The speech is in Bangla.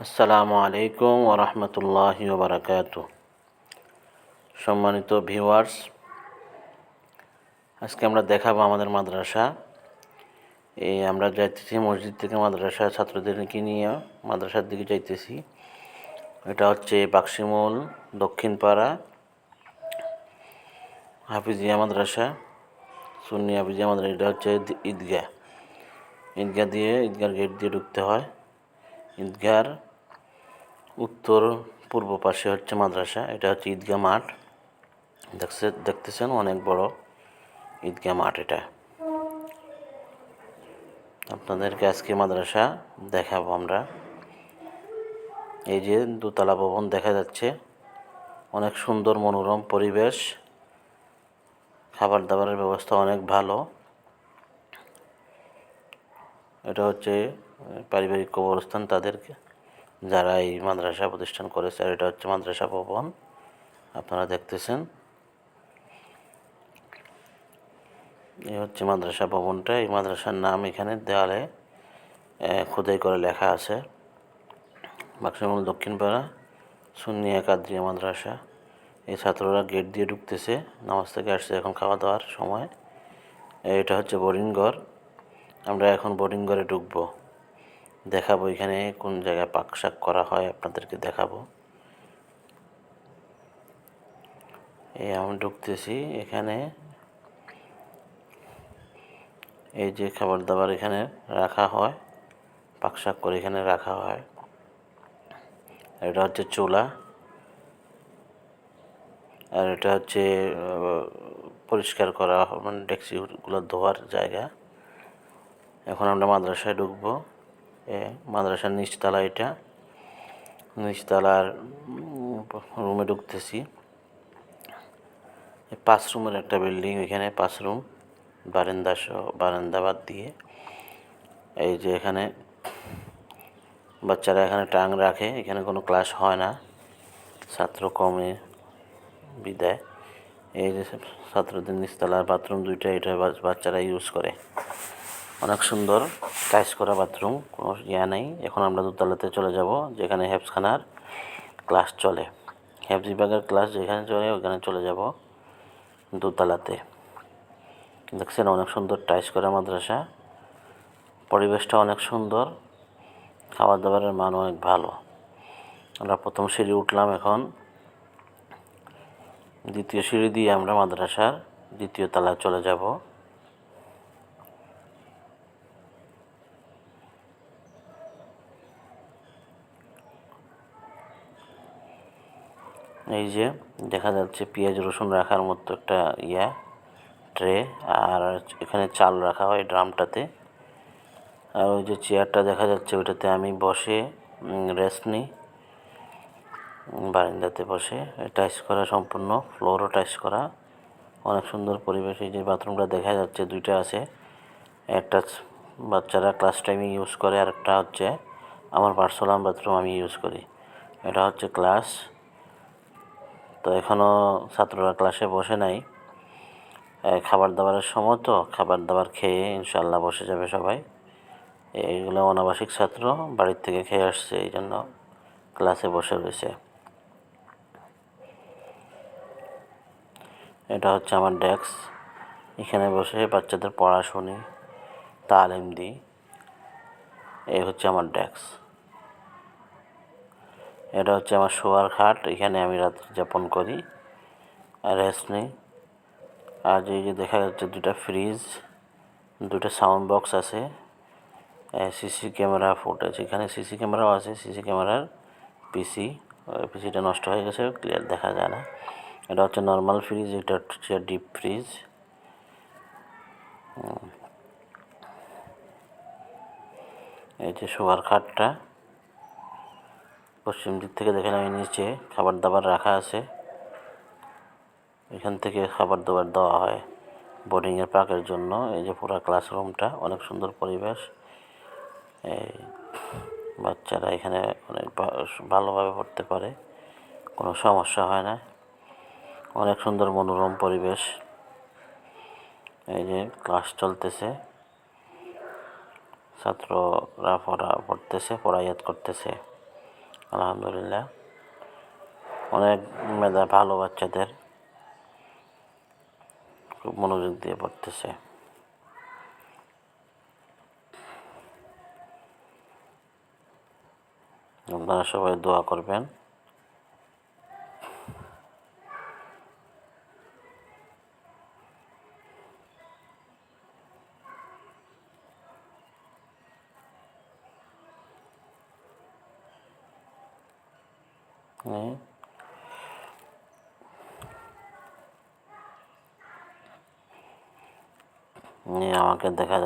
আসসালামু আলাইকুম ওয়া রাহমাতুল্লাহি ওয়া বারাকাতুহু। সম্মানিত ভিউয়ার্স, আজকে আমরা দেখাবো আমাদের মাদ্রাসা। আমরা যাইতেছি মসজিদ থেকে মাদ্রাসা ছাত্রদেরকে নিয়ে মাদ্রাসার দিকে যাইতেছি। এটা হচ্ছে বাক্সিমূল দক্ষিণপাড়া হাফিজিয়া মাদ্রাসা, সুন্নি হাফিজিয়া মাদ্রাসা। এটা হচ্ছে ঈদগাহ। ঈদগার গেট দিয়ে ঢুকতে হয়। ঈদগাহর উত্তর পূর্ব পাশে হচ্ছে মাদ্রাসা। এটা হচ্ছে ঈদগাহ মাঠ। দেখতেছেন অনেক বড় ঈদগাহ মাঠ। এটা আপনাদেরকে আজকে মাদ্রাসা দেখাবো আমরা। এই যে দোতলা ভবন দেখা যাচ্ছে, অনেক সুন্দর মনোরম পরিবেশ, খাবার দাবারের ব্যবস্থা অনেক ভালো। এটা হচ্ছে পারিবারিক কবরস্থান তাদেরকে যারা এই মাদ্রাসা প্রতিষ্ঠান করেছে। আর এটা হচ্ছে মাদ্রাসা ভবন, আপনারা দেখতেছেন। এই হচ্ছে মাদ্রাসা ভবনটা। এই মাদ্রাসার নাম এখানে দেওয়ালে খোদাই করে লেখা আছে, বাক্সিমূল দক্ষিণপাড়া সুন্নিয়া কাদরিয়া মাদ্রাসা। এই ছাত্ররা গেট দিয়ে ঢুকতেছে, নামাজ থেকে আসছে, এখন খাওয়া দাওয়ার সময়। এটা হচ্ছে বোর্ডিং ঘর। আমরা এখন বোর্ডিং ঘরে ঢুকবো, দেখাবো এখানে কোন জায়গায় পাক শাক করা হয়, আপনাদেরকে দেখাবো। আমি ঢুকতেছি এখানে। এই যে খাবার দাবার এখানে রাখা হয়, পাক শাক করে এখানে রাখা হয়। এটা হচ্ছে চুলা, আর এটা হচ্ছে পরিষ্কার করা মানে ডেকচিগুলো ধোয়ার জায়গা। এখন আমরা মাদ্রাসায় ঢুকবো। মাদ্রাসার নিচতলা, এটা নিচতলার রুমে ঢুকতেছি। 5 রুমের একটা বিল্ডিং, এখানে 5 রুম, বারান্দা বাদ দিয়ে। এই যে এখানে বাচ্চারা এখানে টাং রাখে, এখানে কোনো ক্লাস হয় না, ছাত্র কমে বিদায়। এই যে ছাত্রদের নিচতলার বাথরুম দুইটা, এটা বাচ্চারা ইউজ করে। অনেক সুন্দর টাইস করা বাথরুম, কোনো নেই। এখন আমরা দোতলাতে চলে যাব, যেখানে হেফজখানার ক্লাস চলে। হেফজ বিভাগের ক্লাস যেখানে চলে ওখানে চলে যাব, দোতলাতে। দেখছেন অনেক সুন্দর টাইস করা মাদ্রাসা, পরিবেশটা অনেক সুন্দর, খাবার দাবারের মান অনেক ভালো। আমরা প্রথম সিঁড়ি উঠলাম, এখন দ্বিতীয় সিঁড়ি দিয়ে আমরা মাদ্রাসার দ্বিতীয় তলায় চলে যাব। এই যে দেখা যাচ্ছে পেঁয়াজ রসুন রাখার মতো একটা ট্রে, আর এখানে চাল রাখা হয় ড্রামটাতে। আর ওই যে চেয়ারটা দেখা যাচ্ছে, ওইটাতে আমি বসে রেস্ট নিই, বারান্দাতে বসে। টাইস করা সম্পূর্ণ, ফ্লোরও টাইস করা, অনেক সুন্দর পরিবেশ। এই যে বাথরুমটা দেখা যাচ্ছে, দুইটা আছে, একটা বাচ্চারা ক্লাস টাইমে ইউজ করে, আর একটা হচ্ছে আমার পার্সোনাল বাথরুম, আমি ইউজ করি। এটা হচ্ছে ক্লাস। তো এখনও ছাত্ররা ক্লাসে বসে নাই, খাবার দাবারের সময়, তো খাবার দাবার খেয়ে ইনশাল্লাহ বসে যাবে সবাই। এইগুলো অনাবাসিক ছাত্র, বাড়ির থেকে খেয়ে আসছে, এই জন্য ক্লাসে বসে রয়েছে। এটা হচ্ছে আমার ডেস্ক, এখানে বসে বাচ্চাদের পড়া শুনি, তালিম দিই। এই হচ্ছে আমার ডেস্ক। এটা হচ্ছে আমার শোয়ার খাট, এখানে আমি রাত যাপন করি আর রেস্ট নিই। আর এই যে দেখা যাচ্ছে দুটা ফ্রিজ, দুটো সাউন্ড বক্স আছে, সিসি ক্যামেরা ফুটেজ, এখানে সিসি ক্যামেরাও আছে। সিসি ক্যামেরার পিসিটা নষ্ট হয়ে গেছে, ক্লিয়ার দেখা যায় না। এটা হচ্ছে নর্মাল ফ্রিজ, এটা হচ্ছে ডিপ ফ্রিজ। এই যে শোয়ার খাটটা, পশ্চিম দিক থেকে দেখলাম নিচে খাবার দাবার রাখা আছে, এখান থেকে খাবার দাবার দেওয়া হয় বোর্ডিংয়ের পাকের জন্য। এই যে পুরো ক্লাসরুমটা, অনেক সুন্দর পরিবেশ। এই বাচ্চারা এখানে অনেক ভালোভাবে পড়তে পারে, কোনো সমস্যা হয় না, অনেক সুন্দর মনোরম পরিবেশ। এই যে ক্লাস চলতেছে, ছাত্ররা পড়তেছে, পড়ায়াত করতেছে। আলহামদুলিল্লাহ, অনেক মেধা ভালো বাচ্চাদের, খুব মনোযোগ দিয়ে পড়তেছে। আপনারা সবাই দোয়া করবেন। আমাকে দেখা